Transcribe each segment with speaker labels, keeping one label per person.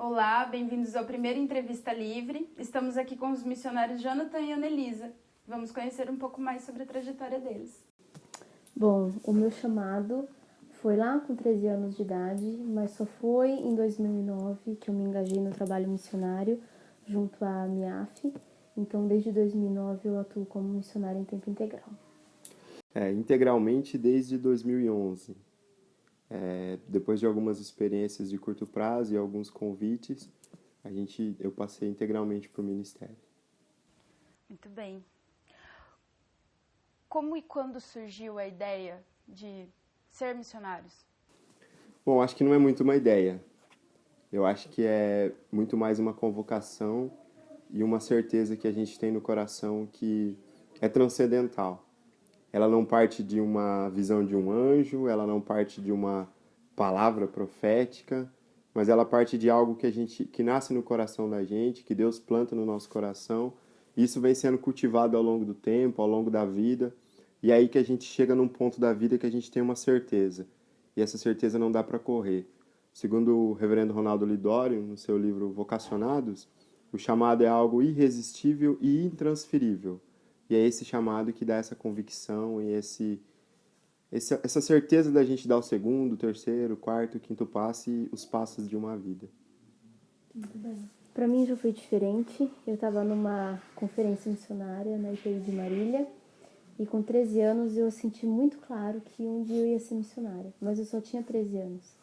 Speaker 1: Olá, bem-vindos ao primeiro Entrevista Livre. Estamos aqui com os missionários Jonathan e Anelisa. Vamos conhecer um pouco mais sobre a trajetória deles.
Speaker 2: Bom, o meu chamado foi lá com 13 anos de idade, mas só foi em 2009 que eu me engajei no trabalho missionário junto à MIAF. Então, desde 2009 eu atuo como missionária em tempo integral.
Speaker 3: Integralmente desde 2011. Depois de algumas experiências de curto prazo e alguns convites, eu passei integralmente para o ministério.
Speaker 1: Muito bem. Como e quando surgiu a ideia de ser missionários?
Speaker 3: Bom, acho que não é muito uma ideia. Eu acho que é muito mais uma convocação e uma certeza que a gente tem no coração que é transcendental. Ela não parte de uma visão de um anjo, ela não parte de uma palavra profética, mas ela parte de algo que nasce no coração da gente, que Deus planta no nosso coração. Isso vem sendo cultivado ao longo do tempo, ao longo da vida, e é aí que a gente chega num ponto da vida que a gente tem uma certeza, e essa certeza não dá para correr. Segundo o reverendo Ronaldo Lidório, no seu livro Vocacionados, o chamado é algo irresistível e intransferível. E é esse chamado que dá essa convicção e essa certeza da gente dar o segundo, terceiro, quarto, quinto passo e os passos de uma vida.
Speaker 2: Muito bem. Para mim já foi diferente. Eu estava numa conferência missionária na IPI de Marília e com 13 anos eu senti muito claro que um dia eu ia ser missionária, mas eu só tinha 13 anos.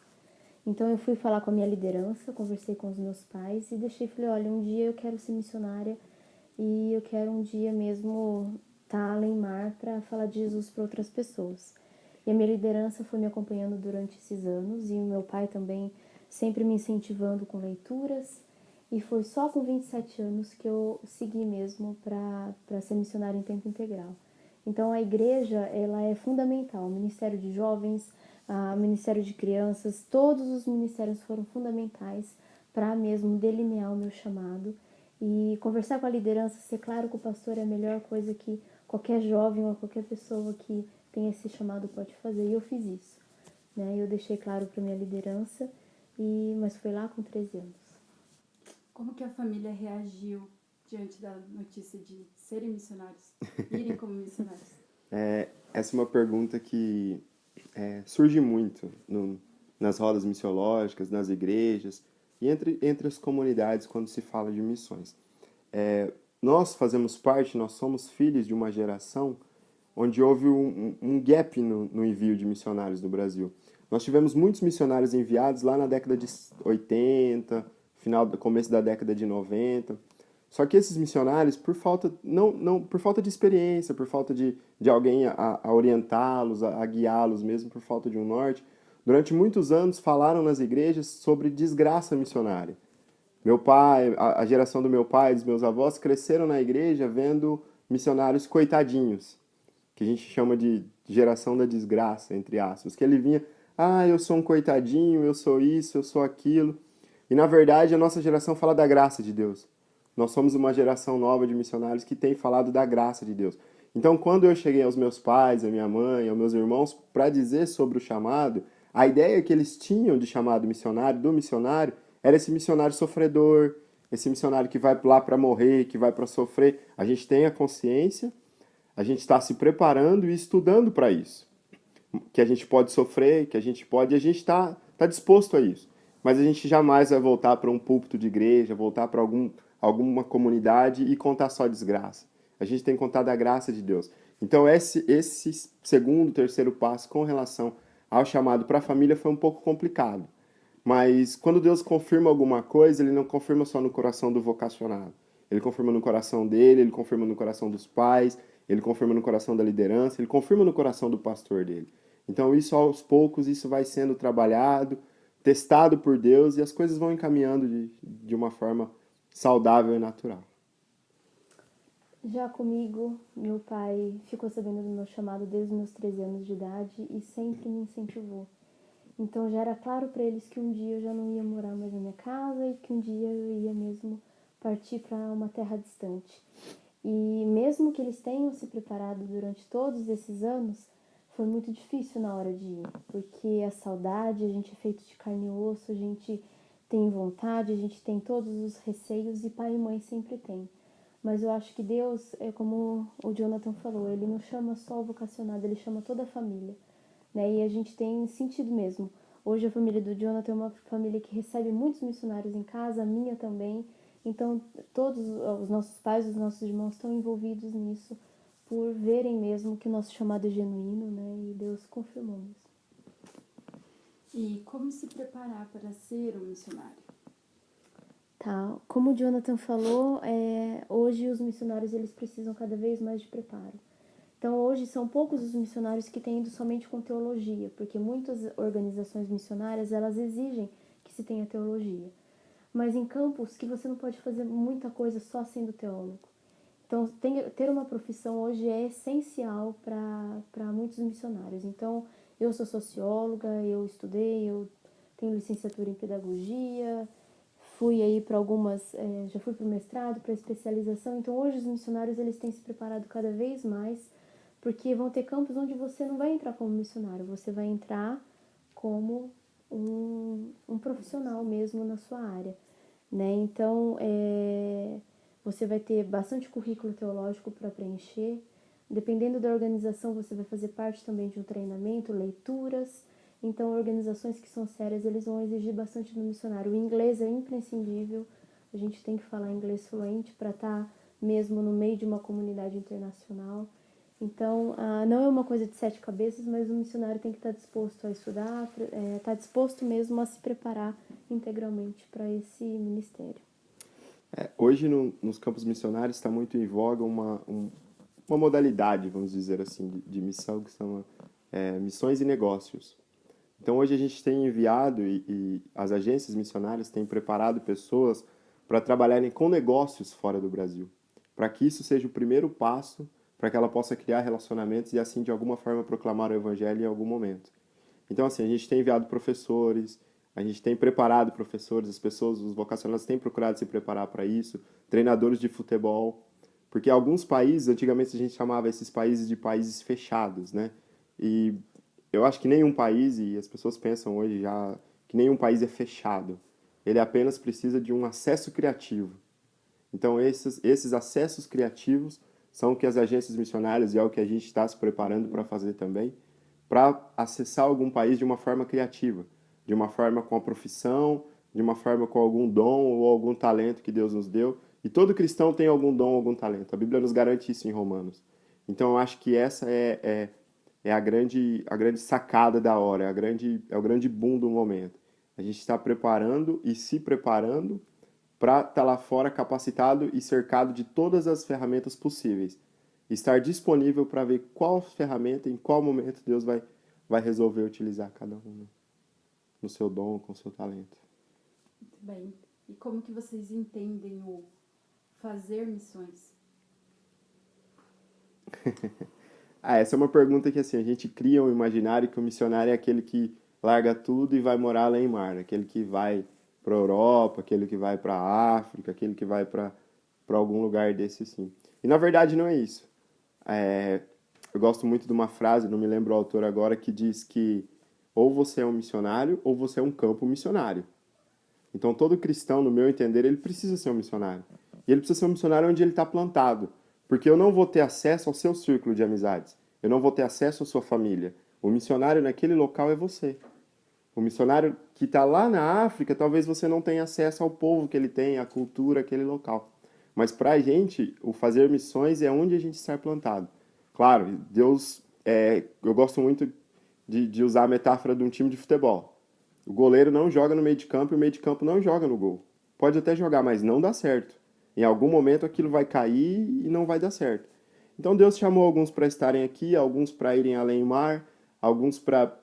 Speaker 2: Então eu fui falar com a minha liderança, conversei com os meus pais e falei, olha, um dia eu quero ser missionária e eu quero um dia mesmo estar além mar para falar de Jesus para outras pessoas. E a minha liderança foi me acompanhando durante esses anos e o meu pai também sempre me incentivando com leituras. E foi só com 27 anos que eu segui mesmo para ser missionária em tempo integral. Então a igreja ela é fundamental, o Ministério de Jovens, o Ministério de Crianças, todos os ministérios foram fundamentais para mesmo delinear o meu chamado. E conversar com a liderança, ser claro com o pastor é a melhor coisa que qualquer jovem ou qualquer pessoa que tem esse chamado pode fazer. E eu fiz isso, né? Eu deixei claro para minha liderança, mas foi lá com 13 anos.
Speaker 1: Como que a família reagiu diante da notícia de serem missionários, irem como missionários?
Speaker 3: Essa é uma pergunta que surge muito nas rodas missiológicas, nas igrejas e entre as comunidades quando se fala de missões. Nós fazemos parte, nós somos filhos de uma geração onde houve um gap no envio de missionários no Brasil. Nós tivemos muitos missionários enviados lá na década de 80, começo da década de 90. Só que esses missionários, por falta, por falta de experiência, por falta de alguém a orientá-los, a guiá-los mesmo, por falta de um norte, durante muitos anos falaram nas igrejas sobre desgraça missionária. Meu pai, a geração do meu pai, dos meus avós, cresceram na igreja vendo missionários coitadinhos, que a gente chama de geração da desgraça, entre aspas, que ele vinha, eu sou um coitadinho, eu sou isso, eu sou aquilo. E na verdade a nossa geração fala da graça de Deus. Nós somos uma geração nova de missionários que tem falado da graça de Deus. Então, quando eu cheguei aos meus pais, à minha mãe, aos meus irmãos, para dizer sobre o chamado, a ideia que eles tinham de chamado missionário, do missionário, era esse missionário sofredor, esse missionário que vai lá para morrer, que vai para sofrer. A gente tem a consciência, a gente está se preparando e estudando para isso. Que a gente pode sofrer, que a gente está disposto a isso. Mas a gente jamais vai voltar para um púlpito de igreja, voltar para alguma comunidade e contar só desgraça. A gente tem que contar da graça de Deus. Então esse segundo, terceiro passo com relação ao chamado para a família foi um pouco complicado. Mas quando Deus confirma alguma coisa, Ele não confirma só no coração do vocacionado. Ele confirma no coração dele, Ele confirma no coração dos pais, Ele confirma no coração da liderança, Ele confirma no coração do pastor dele. Então isso aos poucos, isso vai sendo trabalhado, testado por Deus e as coisas vão encaminhando de uma forma saudável e natural.
Speaker 2: Já comigo, meu pai ficou sabendo do meu chamado desde os meus 13 anos de idade e sempre me incentivou. Então já era claro para eles que um dia eu já não ia morar mais na minha casa e que um dia eu ia mesmo partir para uma terra distante. E mesmo que eles tenham se preparado durante todos esses anos, foi muito difícil na hora de ir, porque a saudade, a gente é feito de carne e osso, a gente tem vontade, a gente tem todos os receios, e pai e mãe sempre tem. Mas eu acho que Deus, é como o Jonathan falou, ele não chama só o vocacionado, ele chama toda a família, né? E a gente tem sentido mesmo. Hoje a família do Jonathan é uma família que recebe muitos missionários em casa, a minha também. Então todos os nossos pais, os nossos irmãos estão envolvidos nisso, por verem mesmo que o nosso chamado é genuíno, né? E Deus confirmou isso.
Speaker 1: E como se preparar para ser um missionário?
Speaker 2: Tá, como o Jonathan falou, hoje os missionários eles precisam cada vez mais de preparo. Então hoje são poucos os missionários que têm ido somente com teologia, porque muitas organizações missionárias elas exigem que se tenha teologia. Mas em campos que você não pode fazer muita coisa só sendo teólogo. Então ter uma profissão hoje é essencial para muitos missionários. Então eu sou socióloga, eu estudei, eu tenho licenciatura em pedagogia, fui aí para algumas, já fui para o mestrado, para especialização. Então hoje os missionários eles têm se preparado cada vez mais, porque vão ter campos onde você não vai entrar como missionário, você vai entrar como um profissional mesmo na sua área, né? Então você vai ter bastante currículo teológico para preencher. Dependendo da organização, você vai fazer parte também de um treinamento, leituras. Então, organizações que são sérias, eles vão exigir bastante do missionário. O inglês é imprescindível, a gente tem que falar inglês fluente para estar mesmo no meio de uma comunidade internacional. Então, não é uma coisa de 7 cabeças, mas o missionário tem que estar disposto a estudar, estar disposto mesmo a se preparar integralmente para esse ministério.
Speaker 3: Hoje, nos campos missionários, está muito em voga uma modalidade, vamos dizer assim, de missão, que são missões e negócios. Então, hoje a gente tem enviado e as agências missionárias têm preparado pessoas para trabalharem com negócios fora do Brasil, para que isso seja o primeiro passo para que ela possa criar relacionamentos e assim, de alguma forma, proclamar o evangelho em algum momento. Então, assim, a gente tem enviado professores, a gente tem preparado professores, as pessoas, os vocacionados têm procurado se preparar para isso, treinadores de futebol, porque alguns países, antigamente a gente chamava esses países de países fechados, né? E eu acho que nenhum país, e as pessoas pensam hoje já que nenhum país é fechado. Ele apenas precisa de um acesso criativo. Então, esses acessos criativos são o que as agências missionárias e é o que a gente está se preparando para fazer também, para acessar algum país de uma forma criativa, de uma forma com a profissão, de uma forma com algum dom ou algum talento que Deus nos deu. E todo cristão tem algum dom, algum talento. A Bíblia nos garante isso em Romanos. Então, eu acho que essa é a grande sacada da hora, é o grande boom do momento. A gente está preparando e se preparando para estar lá fora capacitado e cercado de todas as ferramentas possíveis. Estar disponível para ver qual ferramenta, em qual momento Deus vai resolver utilizar cada um no seu dom, com o seu talento.
Speaker 1: Muito bem. E como que vocês entendem o fazer missões?
Speaker 3: Essa é uma pergunta que assim, a gente cria um imaginário que o missionário é aquele que larga tudo e vai morar lá em mar, aquele que vai para a Europa, aquele que vai para a África, aquele que vai para algum lugar desse assim. E na verdade não é isso. Eu gosto muito de uma frase, não me lembro o autor agora, que diz que ou você é um missionário ou você é um campo missionário. Então todo cristão, no meu entender, ele precisa ser um missionário. E ele precisa ser um missionário onde ele está plantado. Porque eu não vou ter acesso ao seu círculo de amizades. Eu não vou ter acesso à sua família. O missionário naquele local é você. O missionário que está lá na África, talvez você não tenha acesso ao povo que ele tem, à cultura, aquele local. Mas para a gente, o fazer missões é onde a gente está plantado. Claro, Deus, eu gosto muito de usar a metáfora de um time de futebol. O goleiro não joga no meio de campo e o meio de campo não joga no gol. Pode até jogar, mas não dá certo. Em algum momento aquilo vai cair e não vai dar certo. Então Deus chamou alguns para estarem aqui, alguns para irem além mar, alguns para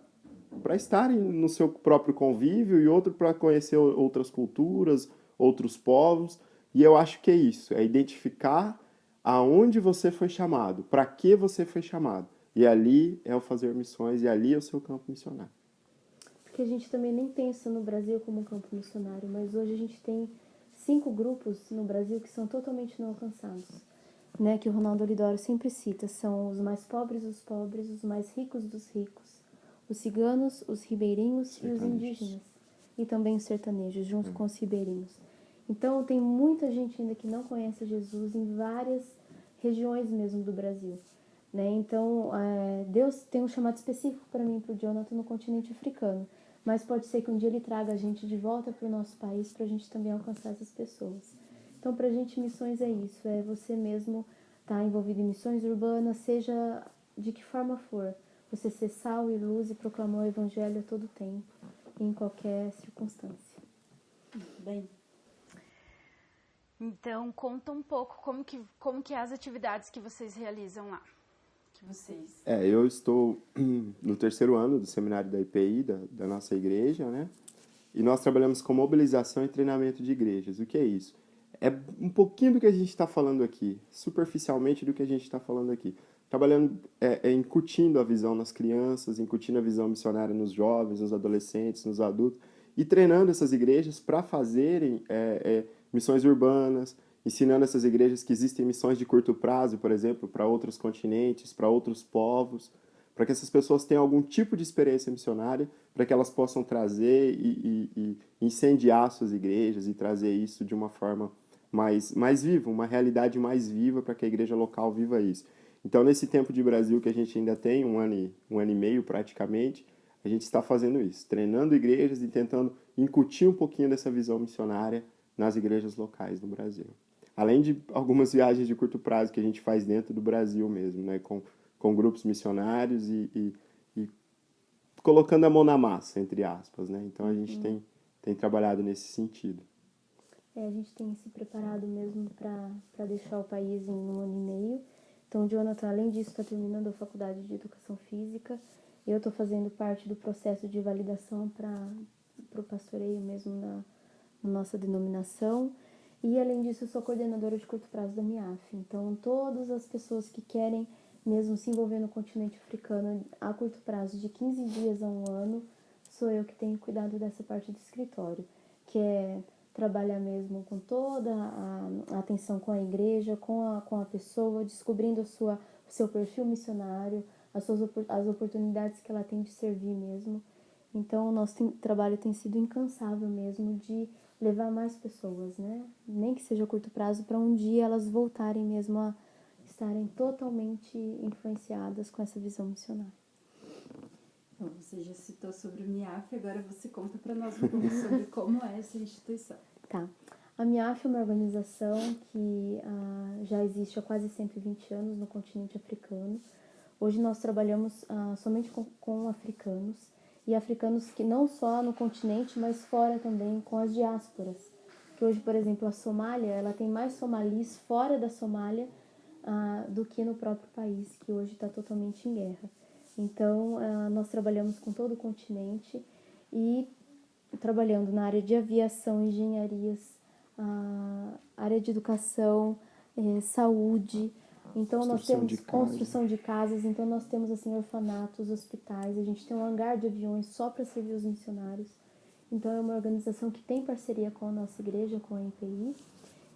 Speaker 3: estarem no seu próprio convívio e outro para conhecer outras culturas, outros povos. E eu acho que é isso, é identificar aonde você foi chamado, para que você foi chamado. E ali é o fazer missões, e ali é o seu campo missionário.
Speaker 2: Porque a gente também nem pensa no Brasil como um campo missionário, mas hoje a gente tem 5 grupos no Brasil que são totalmente não alcançados, né? Que o Ronaldo Lidório sempre cita, são os mais pobres dos pobres, os mais ricos dos ricos, os ciganos, os ribeirinhos e os indígenas. e também os sertanejos, junto com os ribeirinhos. Então, tem muita gente ainda que não conhece Jesus em várias regiões mesmo do Brasil, né? Então, Deus tem um chamado específico para mim e para o Jonathan no continente africano, mas pode ser que um dia ele traga a gente de volta para o nosso país para a gente também alcançar essas pessoas. Então, para a gente, missões é isso, é você mesmo estar envolvido em missões urbanas, seja de que forma for, você ser sal e luz e proclamar o evangelho a todo tempo, em qualquer circunstância.
Speaker 1: Muito bem. Então, conta um pouco como que é as atividades que vocês realizam lá.
Speaker 3: Eu estou no 3º ano do seminário da IPI, da nossa igreja, né? E nós trabalhamos com mobilização e treinamento de igrejas. O que é isso? É um pouquinho do que a gente está falando aqui, superficialmente do que a gente está falando aqui. Trabalhando, incutindo a visão nas crianças, incutindo a visão missionária nos jovens, nos adolescentes, nos adultos, e treinando essas igrejas para fazerem missões urbanas, ensinando essas igrejas que existem missões de curto prazo, por exemplo, para outros continentes, para outros povos, para que essas pessoas tenham algum tipo de experiência missionária, para que elas possam trazer e incendiar suas igrejas e trazer isso de uma forma mais viva, uma realidade mais viva, para que a igreja local viva isso. Então, nesse tempo de Brasil que a gente ainda tem, um ano e meio praticamente, a gente está fazendo isso, treinando igrejas e tentando incutir um pouquinho dessa visão missionária nas igrejas locais no Brasil. Além de algumas viagens de curto prazo que a gente faz dentro do Brasil mesmo, né, com grupos missionários e colocando a mão na massa, entre aspas, né? Então a gente tem trabalhado nesse sentido.
Speaker 2: A gente tem se preparado mesmo para deixar o país em 1 ano e meio. Então, o Jonathan, além disso, está terminando a faculdade de Educação Física. Eu estou fazendo parte do processo de validação para o pastoreio mesmo na nossa denominação. E, além disso, eu sou coordenadora de curto prazo da MIAF. Então, todas as pessoas que querem mesmo se envolver no continente africano a curto prazo, de 15 dias a 1 ano, sou eu que tenho cuidado dessa parte do escritório, que é trabalhar mesmo com toda a atenção com a igreja, com a pessoa, descobrindo o seu perfil missionário, as oportunidades que ela tem de servir mesmo. Então, o nosso trabalho tem sido incansável mesmo de levar mais pessoas, né? Nem que seja a curto prazo, para um dia elas voltarem mesmo a estarem totalmente influenciadas com essa visão missionária.
Speaker 1: Bom, você já citou sobre o MIAF, agora você conta para nós um pouco sobre como é essa instituição.
Speaker 2: Tá. A MIAF é uma organização que já existe há quase 120 anos no continente africano. Hoje nós trabalhamos somente com africanos, e africanos que não só no continente, mas fora também, com as diásporas. Que hoje, por exemplo, a Somália, ela tem mais somalis fora da Somália do que no próprio país, que hoje está totalmente em guerra. Então, nós trabalhamos com todo o continente e trabalhando na área de aviação, engenharias, área de educação, saúde. Então, nós temos construção de casas. Então, nós temos assim orfanatos, hospitais. A gente tem um hangar de aviões só para servir os missionários. Então, é uma organização que tem parceria com a nossa igreja, com a MPI,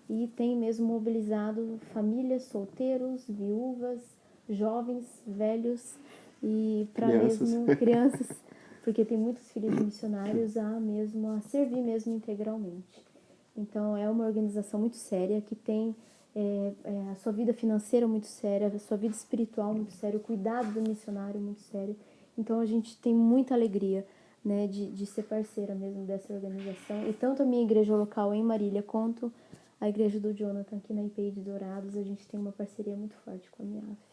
Speaker 2: e tem mesmo mobilizado famílias, solteiros, viúvas, jovens, velhos e para mesmo crianças, porque tem muitos filhos de missionários a servir mesmo integralmente. Então, é uma organização muito séria, que tem a sua vida financeira muito séria, a sua vida espiritual muito séria, o cuidado do missionário muito sério. Então, a gente tem muita alegria, né, de ser parceira mesmo dessa organização. E tanto a minha igreja local em Marília, quanto a igreja do Jonathan aqui na IPI de Dourados, a gente tem uma parceria muito forte com a MIAF.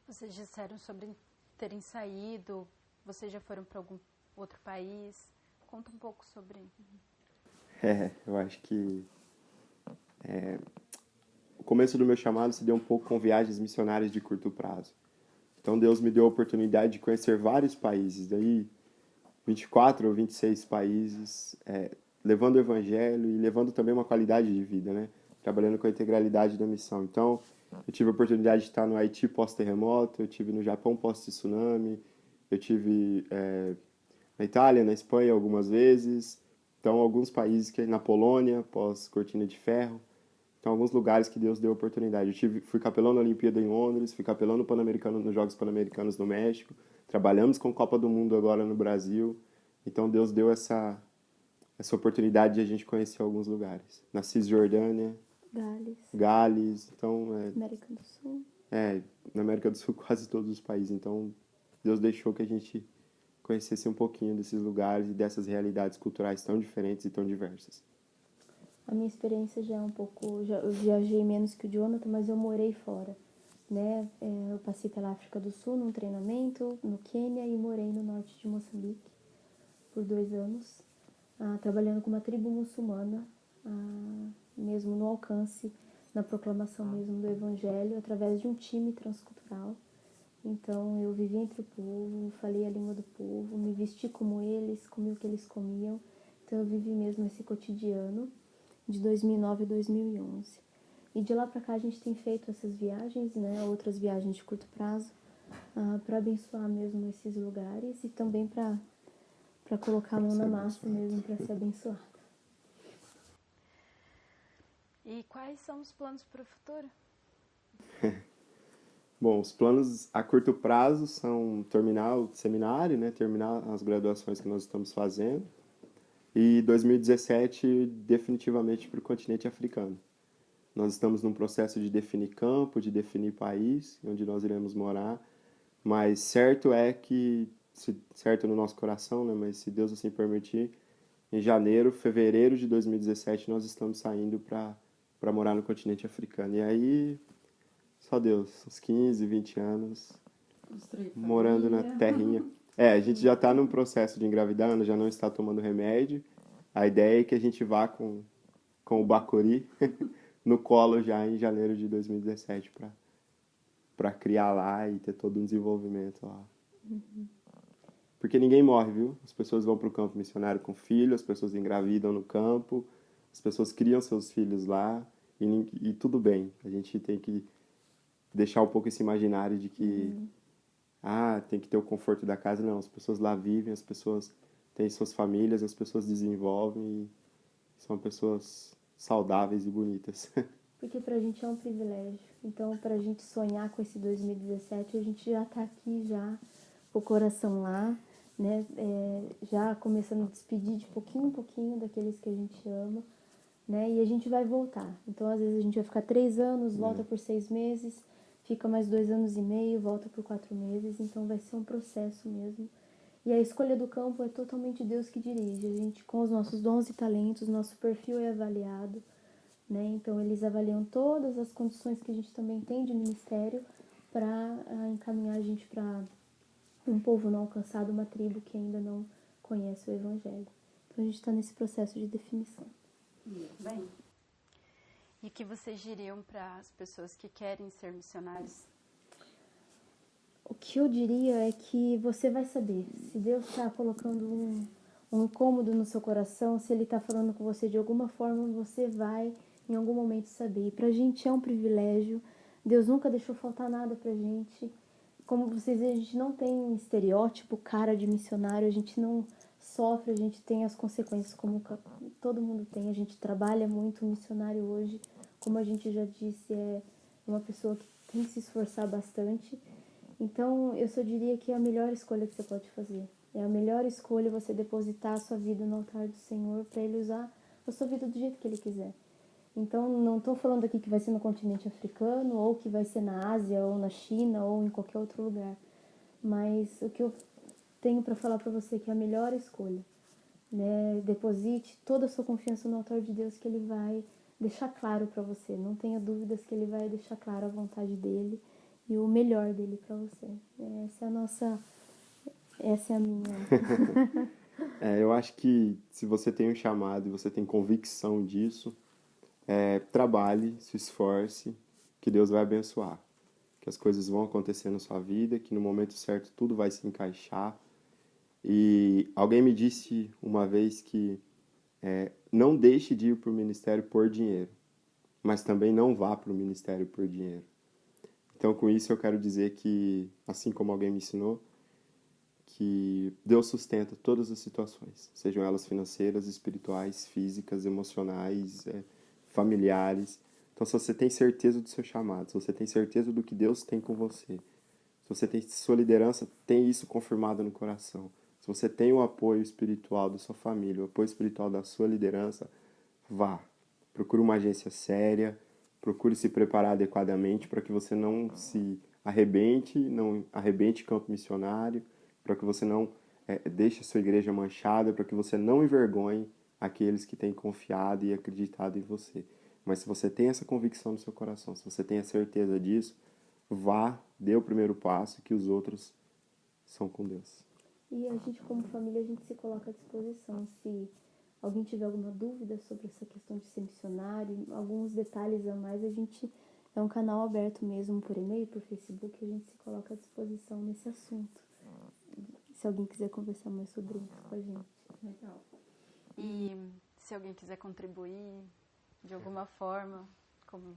Speaker 1: Vocês disseram sobre terem saído, vocês já foram para algum outro país? Conta um pouco sobre...
Speaker 3: Eu acho que o começo do meu chamado se deu um pouco com viagens missionárias de curto prazo. Então, Deus me deu a oportunidade de conhecer vários países, daí 24 ou 26 países, levando o evangelho e levando também uma qualidade de vida, né? Trabalhando com a integralidade da missão. Então, eu tive a oportunidade de estar no Haiti pós-terremoto, eu tive no Japão pós-tsunami, eu tive na Itália, na Espanha algumas vezes, então alguns países, na Polônia, pós-cortina de ferro, então alguns lugares que Deus deu oportunidade. Fui capelão na Olimpíada em Londres, fui capelão no Pan-Americano, nos Jogos Pan-Americanos no México, trabalhamos com Copa do Mundo agora no Brasil, Então Deus deu essa oportunidade de a gente conhecer alguns lugares. Na Cisjordânia, Gales, então
Speaker 2: América do Sul.
Speaker 3: Na América do Sul quase todos os países. Então Deus deixou que a gente conhecesse um pouquinho desses lugares e dessas realidades culturais tão diferentes e tão diversas.
Speaker 2: A minha experiência já é um pouco... eu viajei menos que o Jonathan, mas eu morei fora, né? Eu passei pela África do Sul num treinamento, no Quênia, e morei no norte de Moçambique por 2 anos, trabalhando com uma tribo muçulmana, mesmo no alcance, na proclamação mesmo do Evangelho, através de um time transcultural. Então, eu vivi entre o povo, falei a língua do povo, me vesti como eles, comi o que eles comiam. Então, eu vivi mesmo esse cotidiano de 2009 a 2011. E de lá para cá, a gente tem feito essas viagens, né, outras viagens de curto prazo, para abençoar mesmo esses lugares e também para colocar a mão na massa mesmo, para ser abençoada.
Speaker 1: E quais são os planos para o futuro?
Speaker 3: Bom, os planos a curto prazo são terminar o seminário, né? Terminar as graduações que nós estamos fazendo. E 2017, definitivamente para o continente africano. Nós estamos num processo de definir campo, de definir país, onde nós iremos morar. Mas certo é que, certo no nosso coração, né? Mas se Deus assim permitir, em fevereiro de 2017, nós estamos saindo para morar no continente africano. E aí, só Deus, uns 15, 20 anos, morando na terrinha. A gente já está num processo de engravidar, já não está tomando remédio. A ideia é que a gente vá com o bacuri no colo já em janeiro de 2017 para criar lá e ter todo um desenvolvimento lá. Porque ninguém morre, viu? As pessoas vão para o campo missionário com filho, as pessoas engravidam no campo, as pessoas criam seus filhos lá e tudo bem. A gente tem que deixar um pouco esse imaginário de que tem que ter o conforto da casa. Não, as pessoas lá vivem, as pessoas têm suas famílias, as pessoas desenvolvem e são pessoas saudáveis e bonitas.
Speaker 2: Porque pra gente é um privilégio. Então, pra gente sonhar com esse 2017, a gente já tá aqui já, com o coração lá, né? Já começando a despedir de pouquinho em pouquinho daqueles que a gente ama, né? E a gente vai voltar. Então, às vezes a gente vai ficar 3 anos, volta por 6 meses, fica mais 2 anos e meio, volta por 4 meses. Então, vai ser um processo mesmo. E a escolha do campo é totalmente Deus que dirige. A gente, com os nossos dons e talentos, nosso perfil é avaliado, né? Então, eles avaliam todas as condições que a gente também tem de ministério para encaminhar a gente para um povo não alcançado, uma tribo que ainda não conhece o Evangelho. Então, a gente está nesse processo de definição.
Speaker 1: Muito bem. E o que vocês diriam para as pessoas que querem ser missionários?
Speaker 2: O que eu diria é que você vai saber. Se Deus está colocando um incômodo no seu coração, se Ele está falando com você de alguma forma, você vai em algum momento saber. E pra gente é um privilégio. Deus nunca deixou faltar nada pra gente. Como vocês veem, a gente não tem estereótipo, cara de missionário, a gente não sofre, a gente tem as consequências como todo mundo tem. A gente trabalha muito, o missionário hoje, como a gente já disse, é uma pessoa que tem que se esforçar bastante. Então, eu só diria que é a melhor escolha que você pode fazer. É a melhor escolha você depositar a sua vida no altar do Senhor para Ele usar a sua vida do jeito que Ele quiser. Então, não estou falando aqui que vai ser no continente africano, ou que vai ser na Ásia, ou na China, ou em qualquer outro lugar. Mas o que eu tenho para falar para você é que é a melhor escolha, né? Deposite toda a sua confiança no altar de Deus, que Ele vai deixar claro para você. Não tenha dúvidas que Ele vai deixar claro a vontade dEle e o melhor dEle para você. Essa é a minha.
Speaker 3: Eu acho que se você tem um chamado e você tem convicção disso, trabalhe, se esforce, que Deus vai abençoar, que as coisas vão acontecer na sua vida, que no momento certo tudo vai se encaixar. E alguém me disse uma vez que não deixe de ir para o ministério por dinheiro, mas também não vá para o ministério por dinheiro. Então, com isso, eu quero dizer que, assim como alguém me ensinou, que Deus sustenta todas as situações, sejam elas financeiras, espirituais, físicas, emocionais, familiares. Então, se você tem certeza do seu chamado, se você tem certeza do que Deus tem com você, se você tem sua liderança, tem isso confirmado no coração. Se você tem o apoio espiritual da sua família, o apoio espiritual da sua liderança, vá. Procure uma agência séria, procure se preparar adequadamente para que você não se arrebente, não arrebente campo missionário, para que você não deixe a sua igreja manchada, para que você não envergonhe aqueles que têm confiado e acreditado em você. Mas se você tem essa convicção no seu coração, se você tem a certeza disso, vá, dê o primeiro passo, que os outros são com Deus.
Speaker 2: E a gente, como família, a gente se coloca à disposição. Se alguém tiver alguma dúvida sobre essa questão de ser missionário, alguns detalhes a mais, a gente é um canal aberto mesmo por e-mail, por Facebook, a gente se coloca à disposição nesse assunto. Se alguém quiser conversar mais sobre isso com a gente.
Speaker 1: Legal. E se alguém quiser contribuir de alguma forma, como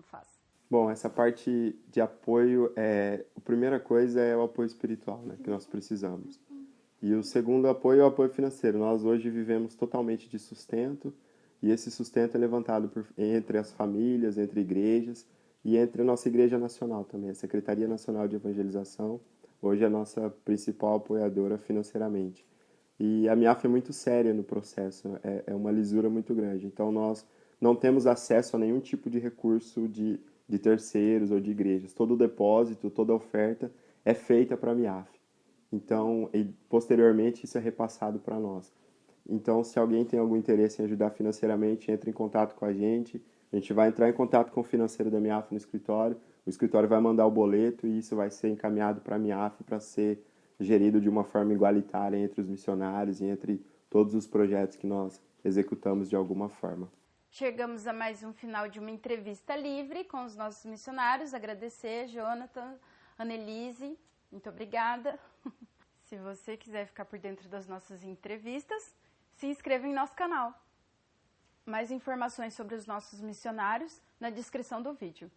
Speaker 1: faz?
Speaker 3: Bom, essa parte de apoio, a primeira coisa é o apoio espiritual, né, que nós precisamos. E o segundo apoio é o apoio financeiro. Nós hoje vivemos totalmente de sustento, e esse sustento é levantado entre as famílias, entre igrejas e entre a nossa Igreja Nacional também. A Secretaria Nacional de Evangelização hoje é a nossa principal apoiadora financeiramente. E a MIAF é muito séria no processo, é uma lisura muito grande. Então nós não temos acesso a nenhum tipo de recurso de terceiros ou de igrejas. Todo o depósito, toda a oferta é feita para a MIAF. Então, e posteriormente, isso é repassado para nós. Então, se alguém tem algum interesse em ajudar financeiramente, entre em contato com a gente. A gente vai entrar em contato com o financeiro da MIAF no escritório. O escritório vai mandar o boleto e isso vai ser encaminhado para a MIAF para ser gerido de uma forma igualitária entre os missionários e entre todos os projetos que nós executamos de alguma forma.
Speaker 1: Chegamos a mais um final de uma entrevista livre com os nossos missionários. Agradecer, Jonathan, Annelise, muito obrigada. Se você quiser ficar por dentro das nossas entrevistas, se inscreva em nosso canal. Mais informações sobre os nossos missionários na descrição do vídeo.